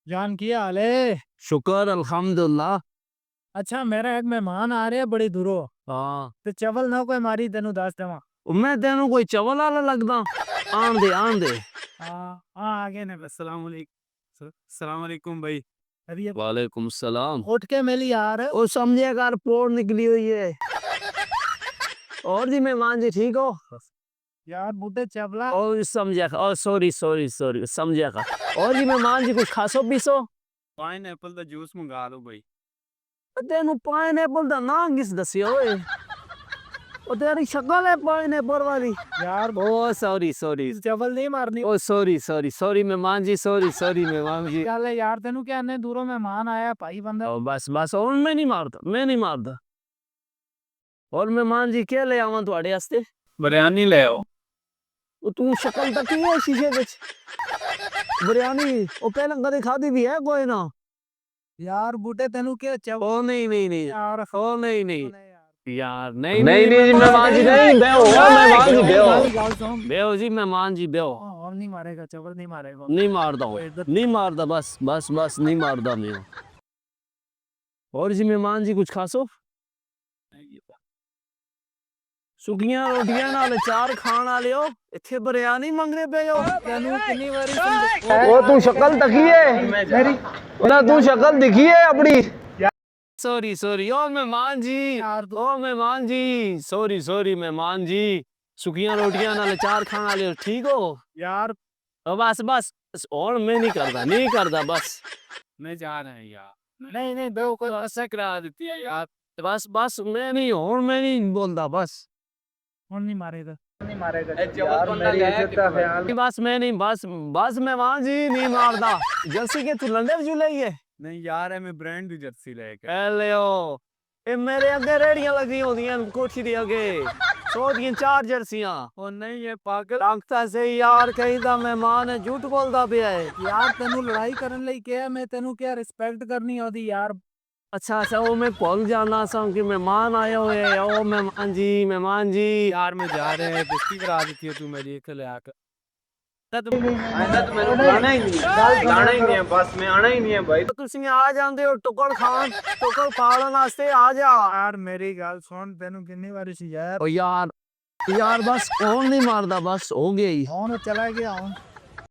जान की हाल है। शुक्र अल्हम्दुलिल्लाह। अच्छा मेरा एक मेहमान आ रहे बड़ी दूरों हाँ ते चवल ना कोई मारी तेनु दस देवा। मैं तेनू कोई चवल वाला लगदा। आन दे आन दे। हाँ आगे ने अस्सलाम वालेकुम। अस्सलाम वालेकुम भाई। अरे वालेकुम सलाम। उठ के मिली यार। ओ समझे कर पोर निकली हुई है। और जी मेहमान जी ठीक हो? यार बूढ़े चवला। ओ समझा ओ सॉरी सॉरी सॉरी समझा कर। और जी मेहमान जी कुछ खासो पीसो। पाइनएप्पल दा जूस मंगा लो भाई। तेनू पाइनएप्पल दा नाम किस दसिया ओए? ओ तेरी शक्ल है पाइनएप्पल वाली। यार ओ सॉरी सॉरी। चवल नहीं मारनी। ओ सॉरी सॉरी सॉरी मेहमान जी सॉरी सॉरी मेहमान जी। चल यार तेनु क्या ने दूरों मेहमान आया भाई बंदा। ओ बस बस और मैं नहीं मारता मैं नहीं मारता। और मेहमान जी क्या ले आवां ਤੁਹਾਡੇ ਵਾਸਤੇ? बिरयानी ले आओ। ਉਹ ਤੂੰ ਸ਼ਕਲ ਤਾਂ ਕੀ ਹੈ ਸ਼ੀਸ਼ੇ ਵਿੱਚ? ਬਿਰਿਆਨੀ ਉਹ ਪਹਿਲਾਂ ਕਦੇ ਖਾਦੀ ਵੀ ਹੈ ਕੋਈ ਨਾ। यार बूढ़े तेनु क्या चवल। ਉਹ ਨਹੀਂ ਨਹੀਂ ਨਹੀਂ यार ਉਹ ਨਹੀਂ ਨਹੀਂ नहीं यार नहीं नहीं नहीं नहीं जी मेहमान जी नहीं बेहो मेहमान जी बेहो। बेहो जी मेहमान जी बेहो। और नहीं मारेगा चवल नहीं मारेगा। नहीं मारदा हूँ नहीं मारदा बस बस बस नहीं मारदा मैं। और जी मेहमान जी कुछ खासो? सुखियां रोटियां नाल चार खान वाले हो इत्थे बिरयानी मंगने पे हो। तेनु कितनी बारी वो तू शक्ल तकी है ना तू शक्ल दिखी है अपनी। सॉरी सॉरी ओ मेहमान जी ओ मेहमान जी सॉरी सॉरी मेहमान जी। सुखियां रोटियां नाल चार खान वाले हो ठीक हो? यार ओ बस बस और मैं नहीं करदा बस। मैं जा रहा है यार। नहीं नहीं दो कोई ऐसा करा देती है यार। बस बस मैं नहीं बोलता बस। और नहीं मारेगा। यार मेरी इज्जत का ख्याल। बस मैं नहीं बस बस मेहमान जी नहीं मारदा। जर्सी के तू लंडे जो लई है? नहीं यार है मैं ब्रांड दी जर्सी लेके। ले ओ ए मेरे अगे रेड़ियां लगी होंदियां कोठी दे अगे। सौ दियां चार जर्सियां। और नहीं ये पागल। लगता से यार कहीं दा मेहमान है झूठ बोलदा पिया है। यार तेनु लड़ाई करन लई क्या मैं तेनु क्या रिस्पेक्ट करनी होती यार। अच्छा अच्छा वो मैं भूल जाना सा कि मेहमान आए हुए हैं। ओ मेहमान जी यार मैं जा रहे हैं बेइज्जती करा देती है तू मेरी एक ले आकर। आइंदा तो मैंने बुलाना ही नहीं है लाना ही नहीं है बस मैं आना ही नहीं है भाई। तुसी आ जांदे हो टुकड़ खान टुकड़ फाड़न वास्ते आ जा। यार मेरी गल सुन तेनु कितनी बारी सी यार। ओ यार यार बस कौन नहीं मारदा बस हो गया ही। कौन चला गया हूं।